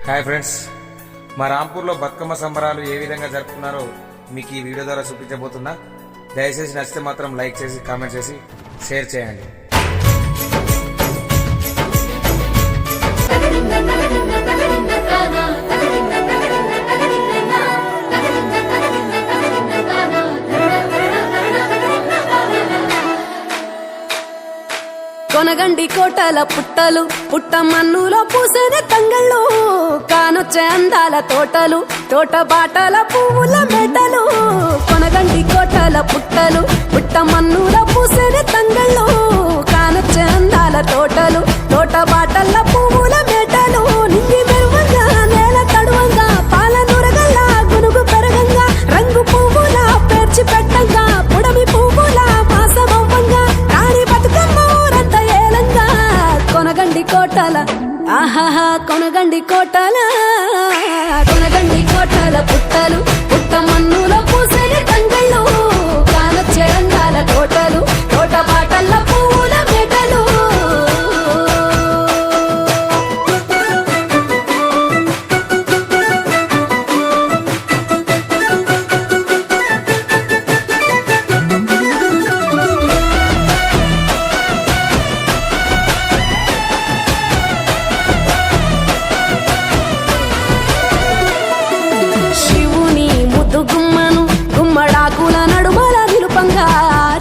Hi friends, మా రాంపూర్లో బతుకమ్మ సంబరాలు ఏ విధంగా జరుపుతున్నారో మీకు ఈ వీడియో ద్వారా చూపించబోతున్నా. దయచేసి నచ్చితే మాత్రం లైక్ చేసి కామెంట్ చేసి షేర్ చేయండి. కొనగండి కోటల పుట్టలు పుట్ట మన్నులో పూసేది తంగళ్ళు, కానొచ్చే అందాల తోటలు తోట బాటల పువ్వుల మెటలు. కొనగండి కోటల పుట్టలు పుట్ట మన్నులో పూసేది తంగళ్ళు, కానొచ్చే అందాల తోటలు తోట బాటల పువ్వుల మెటలు. నింగి మెరువంగా నేల తడువంగా పాల నురగల్లా గునుగు పెరగంగా రంగు పువ్వుల పేర్చి పెట్టంగా పుడమి పువ్వుల మాసమవ్వంగా రాణి బతుకమ్మ కొనగండి కోటల ఆహాహా కొనగండి కోటల కొనగండి కోటల పుట్టలు పుట్ట మన్నులో పూసేది తంగళ్ళు, కానొచ్చే అందాల తోటలు తోట బాటల్ల పువ్వుల మెటలు.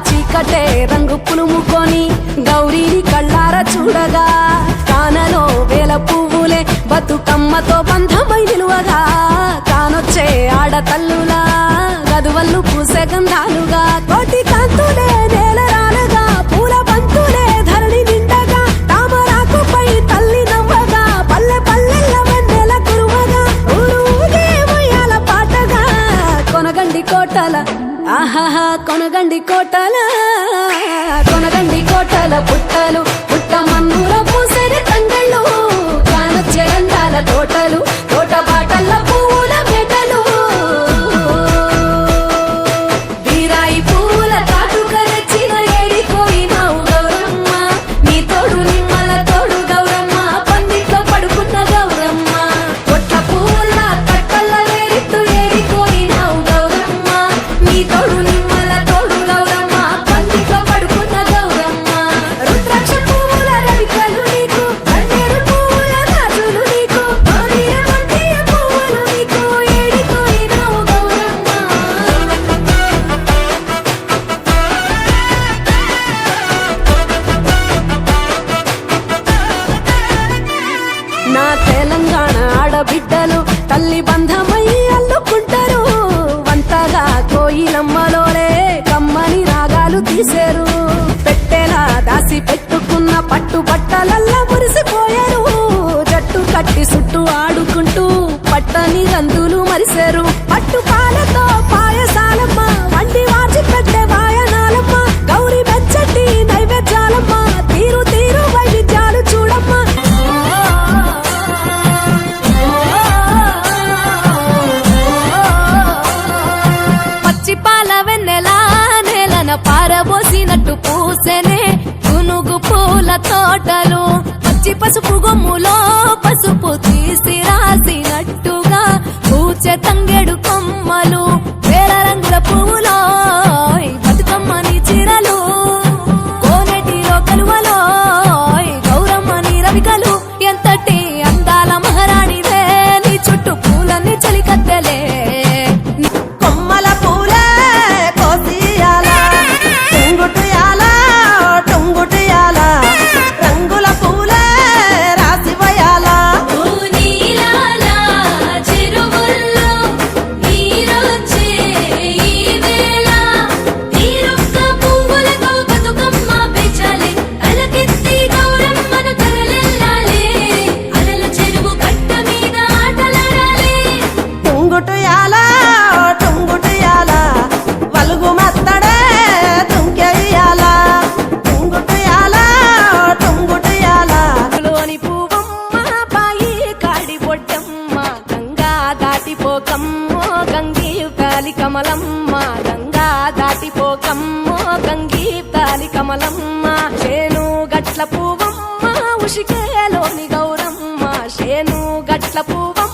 చీకటే రంగు పులుముకొని గౌరీని కళ్ళార చూడగా కానలో వేల పువ్వులే బతుకమ్మతో బంధమై నిలువగా కానొచ్చే ఆడతల్లులా గదువల్లు పూసే గంధాలుగా కోటి కాంతులే నేల రాలగా పూల బంతులే ధరణి నిండగా తామరాకుపై తల్లి నవ్వగా పల్లె పల్లెల్ల వెన్నెల కురువగా ఊరు ఉయ్యాల పాటగా కొనగండి కోటల ఆహాహా కొనగండి కోటల కొనగండి కోటల పుట్టలు పుట్ట మన్నులో పూసేది తంగళ్ళు, కానొచ్చే అందాల తోటలు తోట బాటల్ల పువ్వుల మెటలు. బీరాయి పువ్వుల తాటుక తెచ్చిన ఏడిపోయినావు గౌరమ్మ, నీ తోడు నిమ్మల తోడు గౌరమ్మ, పందిట్లో పడుకున్న గౌరమ్మ. కొట్ల పువ్వుల కట్టల్ల వేరిట్టు ఏడిపోయినావు గౌరమ్మ, నీ తోడు నిమ్మల తోడు గౌరమ్మ, పందిట్లో పడుకున్న గౌరమ్మ. రుద్రాక్ష పువ్వుల రవికలు నీకు, కన్నేరు పువ్వుల గాజులు నీకు, వంటి పువ్వులు నీకు, ఏడిపోయినావు గౌరమ్మ. నా తెలంగాణ ఆడబిడ్డలు తల్లి బంధమై అల్లుకుంటారు, వంతగా కోయిలమ్మలోనే కమ్మని రాగాలు తీశారు. పెట్టేలా దాసి పెట్టుకున్న పట్టు బట్టలల్లా మురిసిపోయారు, జట్టు కట్టి చుట్టూ ఆడుకుంటూ పట్టని గంతులు మరిశారు. పట్టు పాలతో పాయసాలమ్మ వండి వాచి పెట్టే వాయనాలమ్మ, గౌరీ వెచ్చటి నైవేద్యాలమ్మ, తీరు తీరు వైవిధ్యాలు చూడమ్మ. పచ్చిపాల వెన్నెలా నేలన పారబోసినట్టు పూసెనే గునుగు పూల తోటలు, పచ్చి పసుపు గొమ్ములో పసుపు తీసి రాసినట్టుగా పూచె తంగెడు కొమ్మలు, వేల రంగుల పువ్వులో బతుకమ్మని చిరలు, కోనెటిలో కలువలో గౌరమ్మని రవికలు. ఎంతటి అందాల మహారాణివే, నీ చుట్టూ పూలన్నీ చలికత్తెలే. కొమ్మల పూలే కోసియాల టుంగుటియాల టుంగుటియాల, రంగుల పూలే రాసివయాల. చెరువుల్లో నీరొచ్చే ఈ వేళ తీరొక్క పువ్వులతో బతుకమ్మ పెంచాలి, అలకెత్తి గౌరమ్మను తరలిల్లాలి, అలల చెరువు కట్ట మీద ఆటలాడాలి. టుంగుటియాల టుంగుటియాల వలుగు మత్తడే తుంకెయ్యాల, టుంగుటియాల టుంగుటియాల. లోని పువ్వమ్మ పాయి కాడి బొడ్డమ్మ, గంగా దాటిపోకమ్మో గంగి కాలి కమలమ్మ, గంగా దాటిపోకమ్మో గంగి కాలి కమలమ్మ. చేను గట్ల పువ్వమ్మ ఉషికేలోని గౌరమ్మ, చేను గట్ల పువ్వ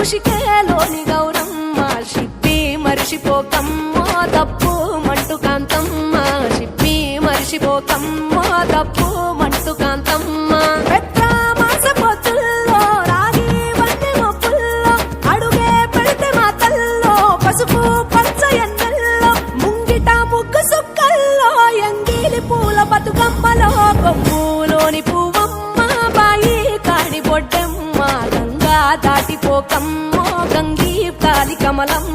శికేలోని గౌరమ్మ షిప్పి మరిషిపోకమ్మో తప్పు మంటు కాంతమ్మ షిప్పి మరిషిపోకమ్మో తప్పు మంటు కాంతమ్మ పెద్ద మాసపోతుల్లో రాగి వంటి మొప్పుల్లో అడుగే పెడితే మా తల్లో పసుపు పచ్చ ఎన్నెల్లో ముంగిట ముగ్గు సుక్కల్లో ఎంగిలి పూల బతుకమ్మలో కొమ్ములోని పువ్వమ్మ బాయి కాడి బొడ్డమ్మ గంగా దాటిపోకమ్మో గంగీ కాలి కమలమ్మ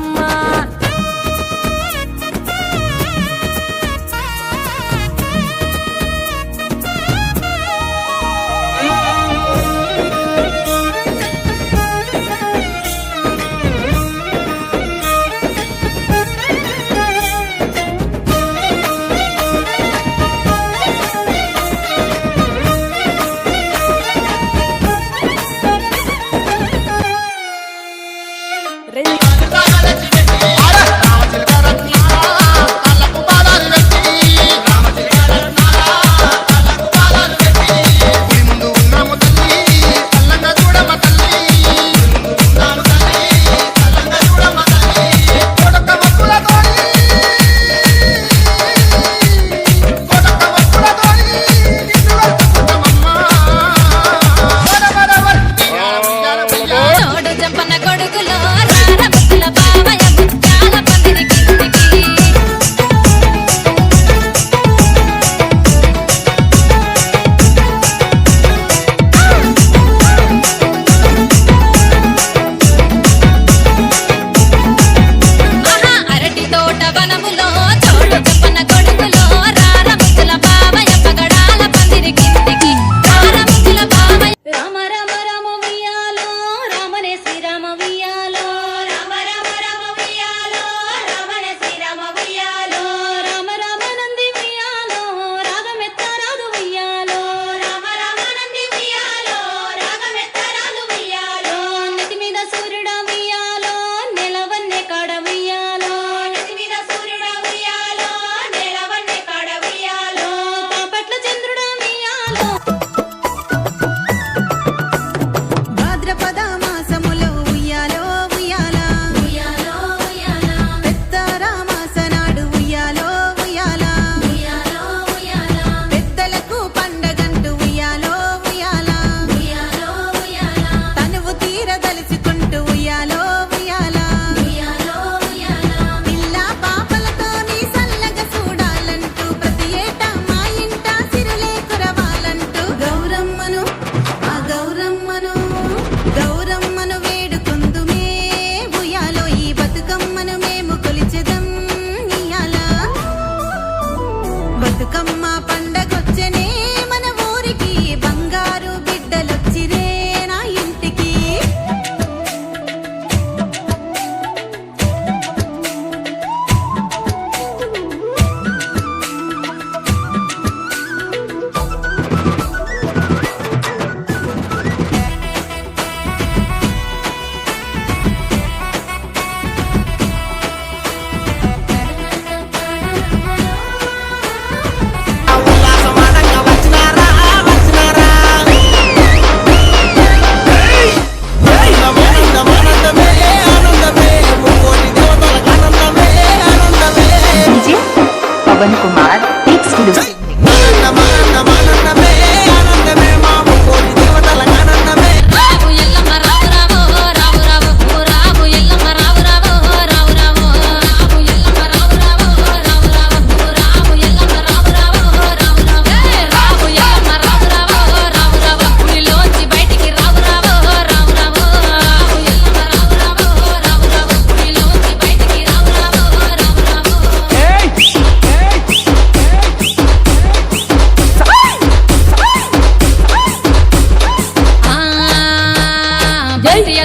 पवन कुमार एक्सक्लूसिव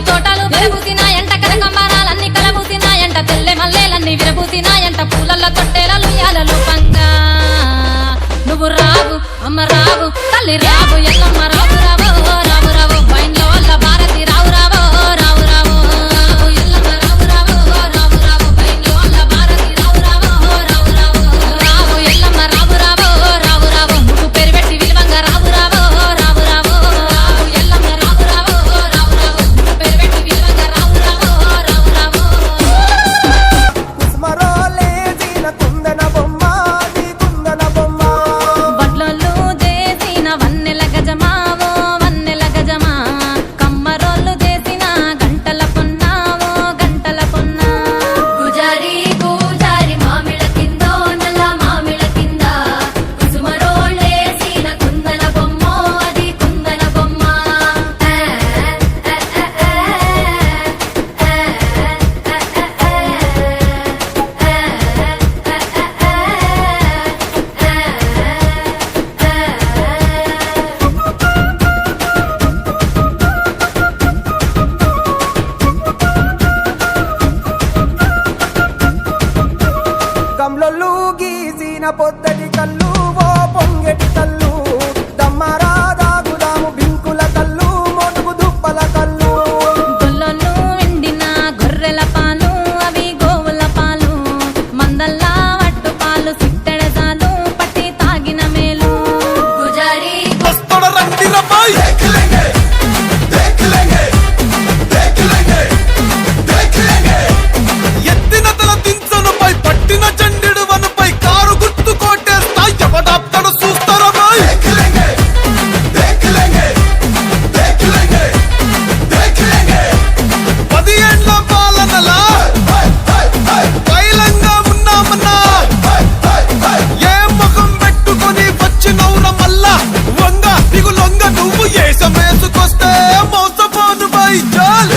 తోటలు విరబూసినాయంట కనకంబరాలన్నీ కలబూసినాయంట తెల్లె మల్లెలన్నీ విరబూసినాయంట పూలల్ల తొట్టెలలు యాలలు పంగా నువ్వు రావు అమ్మ రావు తల్లి రావు ఎల్లమ్మ రావు రావు రావు రావు బైన్లో వల్ల భారతి రావు రావు రావు రావు ఎల్లమ్మ రావు రావు రావు రావు బైన్లో వల్ల భారతి రావు రావు రావు రావు రావు ఎల్లమ్మ రావు రావు రావు రావు నువ్వు పేరు పెట్టి విలువంగా రావు రావు రావు రావు రావు ఎల్లమ్మ రావు రావు రావు రావు నువ్వు పేరు పెట్టి విలువంగా రావు పొద్దటి కళ్ళు ఓ పొంగెటి కళ్ళు దమ్మరా దాగుదాము బింకుల కళ్ళు మొడుగు దుప్పల కళ్ళు గొల్లోళ్ళు ఎండిన గొర్రెల పాలు అవి గోవుల పాలు మందల్లా వట్టు పాలు సిట్టెడజాలు పట్టి తాగిన మేలు గుజారి ఎత్తిన తల దించనుపై పట్టిన చండెడు వనపై కారు గుర్తు కోటేస్తా ఎవడాప్తడు చూస్తారా బాయ్ పది ఏండ్ల పాలనలా పైలంగా ఉన్నామన్నా ఏ ముఖం పెట్టుకొని వచ్చినవుర మల్లా వంగ దిగులొంగ నువ్వు ఏసమేసుకొస్తే మోసపోను బాయ్ చాల్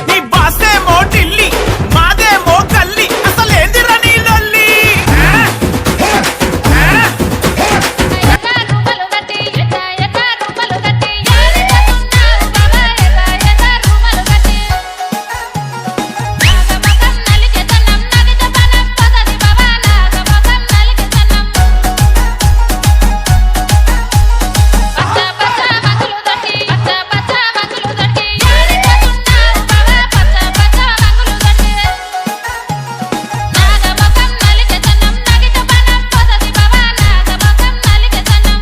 నీ బాసేమో ఢిల్లీ మాదేమో గల్లీ అసలేందిరా నీ లొల్లి రూపలు గట్టి ఎట రూపలు గట్టి యారికన్నావు బాబా ఎట రూపలు గట్టి నాగమకం నలికెతనం నగితపనం పదది బాబా నాగమకం నలికెతనం పచ్చ పచ్చ మంగులు దట్టి పచ్చ పచ్చ మంగులు దట్టి యారికన్నావు బాబా పచ్చ పచ్చ మంగులు దట్టి నాగమకం నలికెతనం నగితపనం పదది బాబా నాగమకం నలికెతనం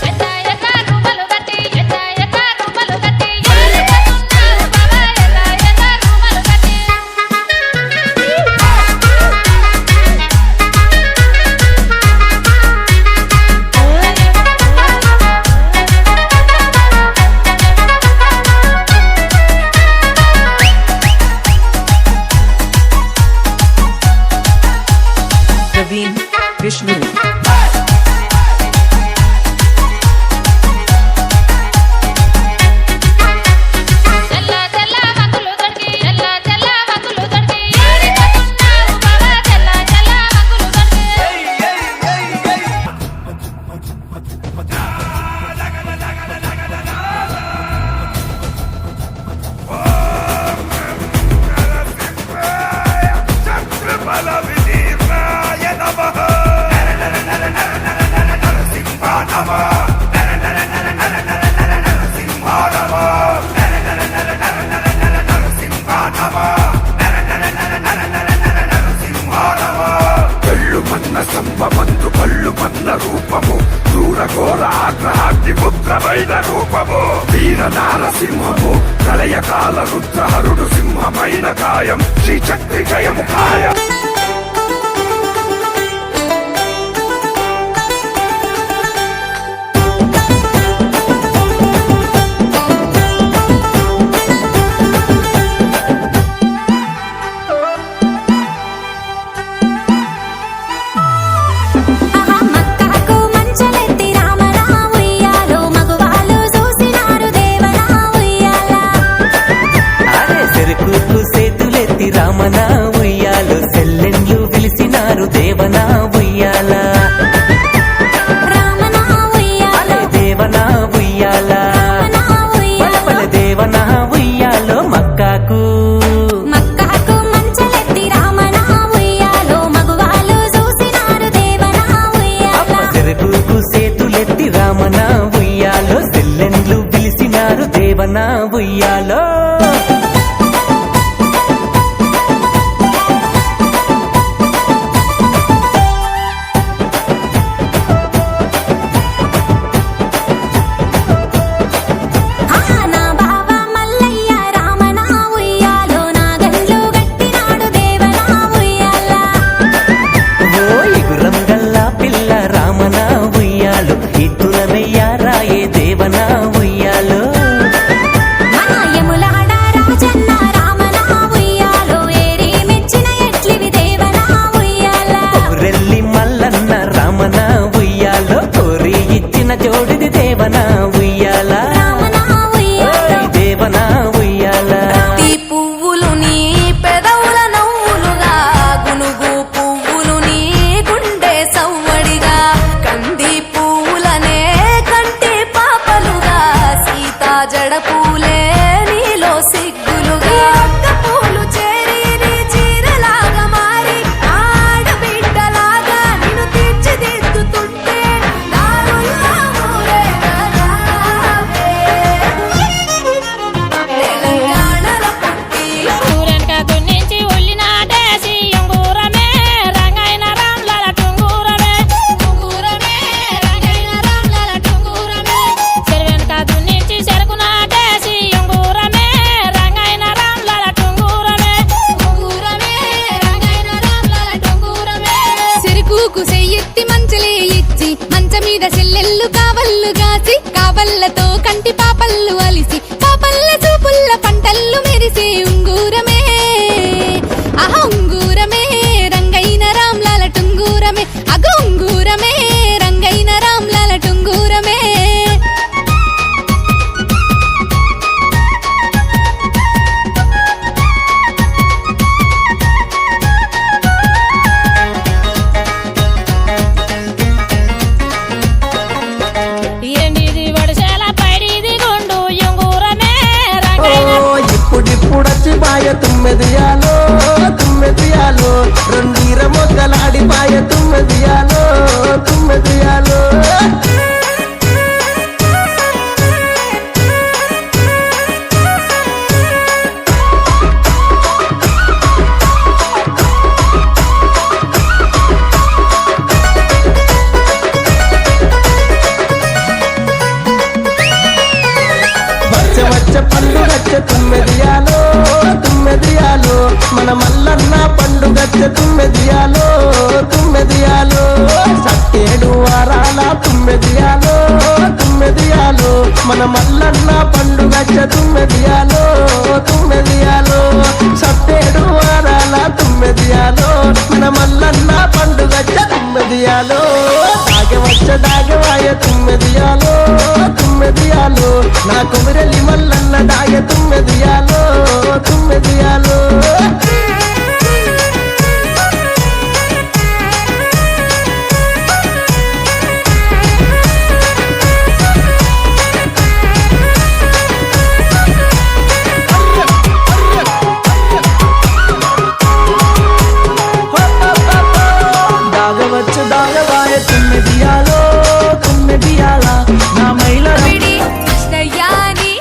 ఎట రూపలు గట్టి ఎట రూపలు గట్టి యారికన్నావు బాబా ఎట రూపలు గట్టి Praveen Vishnu. తెల్ల తెల్ల మంగులు దొరికి తెల్ల తెల్ల మంగులు దొరికి యారికన్నావు బాబా తెల్ల తెల్ల మంగులు దొరికి కళ్ళు మన్న సంభమందు కళ్ళు మన్న రూపము క్రూరఘోర ఆగ్రహాగ్ని పుత్రమైన రూపము వీర నారసింహము ప్రళయకాల రుద్రహరుడు సింహమైన కాయం శ్రీచక్రి జయము కాయం మక్కకు మంచలెత్తి రామనా ఉయ్యాలో మగవాళ్ళు చూసినారు దేవనా ఉయ్యాల అరే చెరుకుకు సేతులెత్తి రామన ఉయ్యాలు సెల్లెండ్లు పిలిచినారు దేవనా ఉయ్యాల రామనా ఉయ్యాల అరే దేవనా ఉయ్యాల రామనా ఉయ్యాల పల దేవనా ఉయ్యాలో మక్కాకు మక్కకు మంచలెత్తి రామనా ఉయ్యాలో మగవాళ్ళు చూసినారు దేవనా ఉయ్యాల చెరుకుకు సేతులెత్తి రామన ఉయ్యాలో సెల్లెండ్లు పిలిచినారు దేవనా ఉయ్యాలో నా బావ మల్లయ్య రామనా ఉయ్యాలో నా గండ్లు గట్టినాడు దేవనా ఉయ్యాల ఓ ఇగురం గల్లా పిల్ల రామన ఉయ్యాలు ఇద్దులమయ్యారాయే దేవనా ఉయ్యాలో మన యముల సెల్లెళ్ళు కావళ్ళు గాసి కావళ్ళతో కంటి పాపళ్ళు అలిసి పాపల్ల చూపుల్ల పంటల్లు మెరిసే ఉంగూరమే ఆహా ఉంగూరమే రంగైన రామ్లాల టుంగూరమే అగ ఉంగూరమే రంగైన రామ్లాల టుంగూరమే ఎండిది వడిసేల పడిది గుండు ఉంగూరమే రంగైన ఇప్పుడిప్పుడొచ్చి పాయ తుమ్మెదియాలో తుమ్మెదియాలో రెండీర మొగ్గలాడి పాయ తుమ్మెదియాలో తుమ్మెదియాలో వచ్చ పండుగచ్చ తుమ్మెదియాలో తుమ్మెదియాలో మన మల్లన్న పండుగచ్చ తుమ్మెదియాలో తుమ్మెదియాలో సట్టేడు వారాల తుమ్మెదియాలో తుమ్మెదియాలో మన మల్లన్న పండుగచ్చ తుమ్మెదియాలో తుమ్మెదియాలో సట్టేడు వారాల తుమ్మెదియాలో మన మల్లన్న పండుగచ్చ తుమ్మెదియాలో దాగవాయ తుమ్మెదియాలో తుమ్మెదియాలో నా కొమిరలి మల్లన్న దాగ తుమ్మెదియాలో తుమ్మెదియాలో దాగవాయ తుమ్మెదియాలో తుమ్మెదియాల నా మైల కృష్ణయ్యాని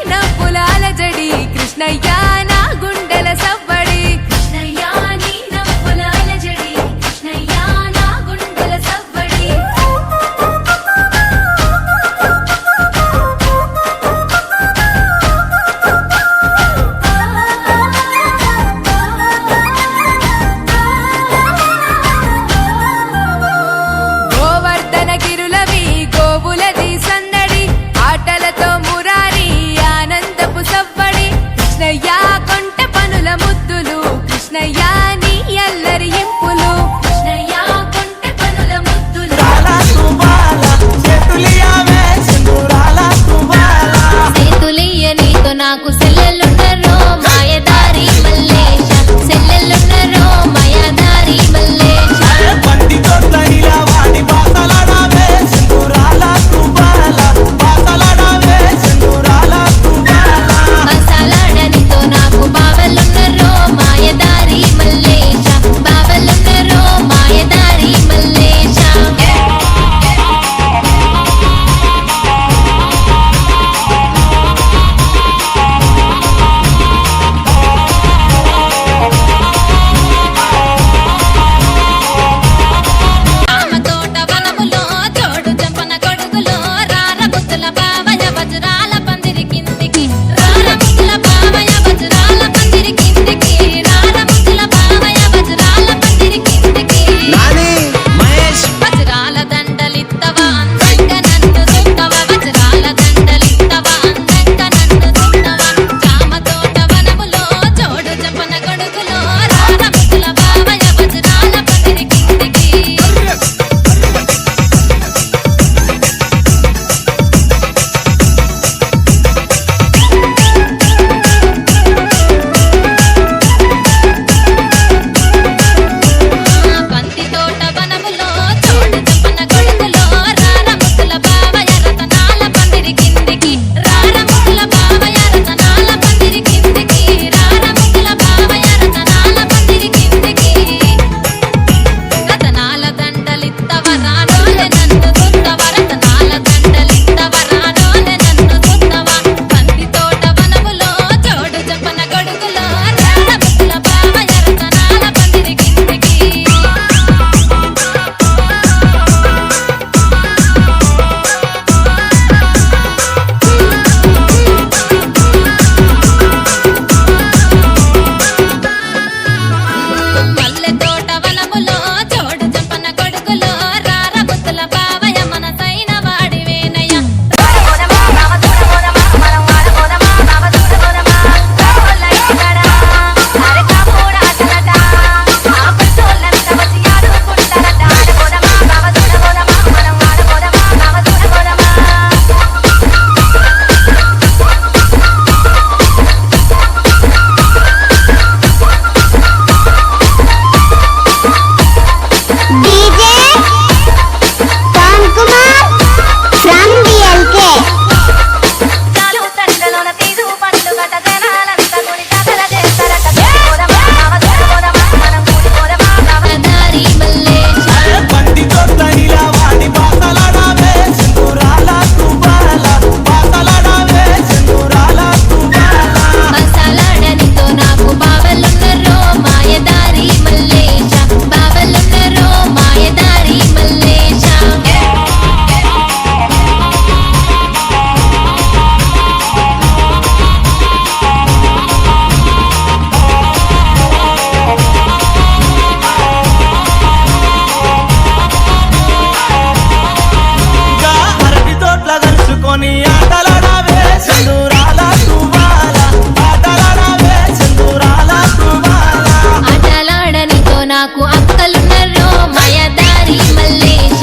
నీ ఆటలాడవే సింధూరాల తువ్వాల ఆటలాడవే సింధూరాల తువ్వాల ఆటలాడనితో నాకు అక్కలున్నరో మాయదారి మల్లేశ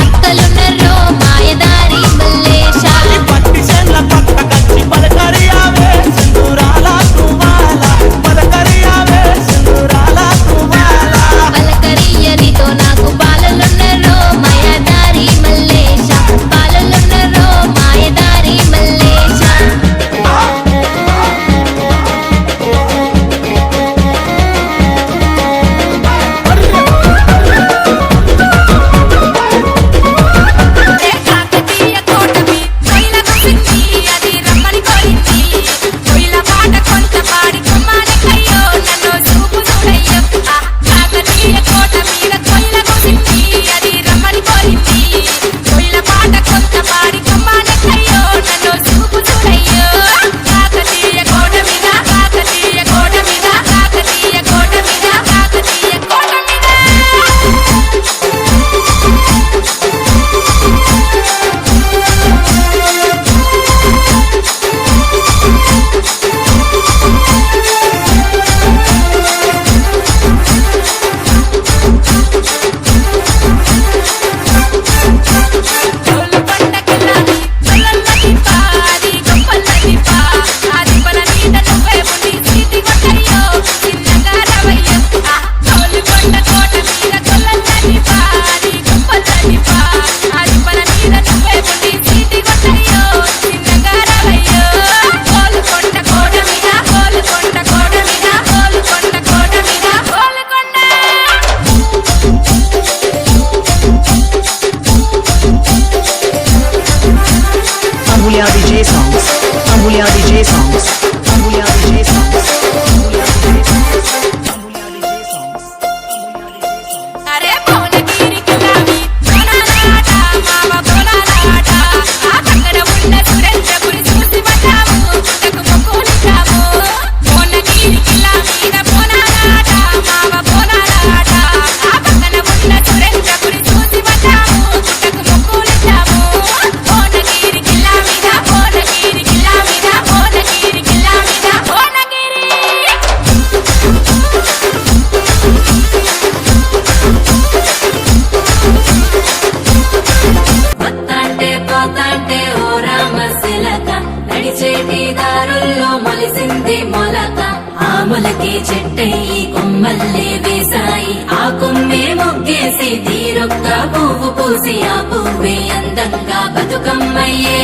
అక్కలున్నరో మాయదారి మల్లేశ పట్టి చేన్ల పక్క కచ్చి పలకరియావే సింధూరాల తువ్వాల పలకరియావే సింధూరాల తువ్వాల పలకరియనితో నాకు బాలలున్నరో మాయదారి మల్లేశ బాలలున్నరో మాయదారి మల్లేశ కాకతీయ కోటమి కొయిల గురించి అది రమ్మని కోరింది కొయిల పాట కొంత పాడి కొమ్మాలకయ్యో నన్ను చూపు చూడయ్యో కాకతీయ కోట మీద కొయిల గురించి అది రమ్మని కోరింది కొయిల పాట కొంత పాడి కొమ్మాలకయ్యో నన్ను చూపు చూడయ్యో కాకతీయ కోట మీద కాకతీయ కోట మీద కాకతీయ కోట మీద కాకతీయ కోట మీద చోలు పండకిలాది చల్లల్లది పాది గొప్పల్లది పా ఆది పల మీద నువ్వే ఉండి సీటి కొట్టయ్యో చిన్నగా రవయ్యో చోలు కొండ కోట మీద చల్లల్లది పాది గొప్పల్లది పా ఆది పల మీద నువ్వే ఉండి సీటి కొట్టయ్యో చిన్నగా రవయ్యో చోలు కొండ కోట మీద చోలు కొండ కోట మీద చోలు కొండ కోట మీద చోలు కొండ Amulya DJ songs. Amulya DJ songs. Amulya DJ songs. Amulya DJ songs. Amulya DJ songs. అరే భువనగిరి కిలావి బోనాలాట మామ బోనాలాట ఆ పక్కన ఉన్న సురేంద్రపురి చూసి పడ్డాము పుట్టకు మొక్కులిచ్చాము భువనగిరి కిలా మీద బోనాలాట మామ బోనాలాట ఆ పక్కన ఉన్న సురేంద్రపురి చూసి పడ్డాము పుట్టకు మొక్కులిచ్చాము భువనగిరి కిలా మీద భువనగిరి కిలా మీద భువనగిరి కిలా మీద భువనగిరి వత్తాంటే పోతాంటే ఓ రామశిలక నడిచేటి దారుల్లో మొలిసింది మొలక ఆ మొలకే చెట్టయి కొమ్మల్లే వేసాయి ఆ కొమ్మే మొగ్గేసి తీరొక్క పువ్వు పూసి ఆ పువ్వే అందంగా బతుకమ్మయ్యే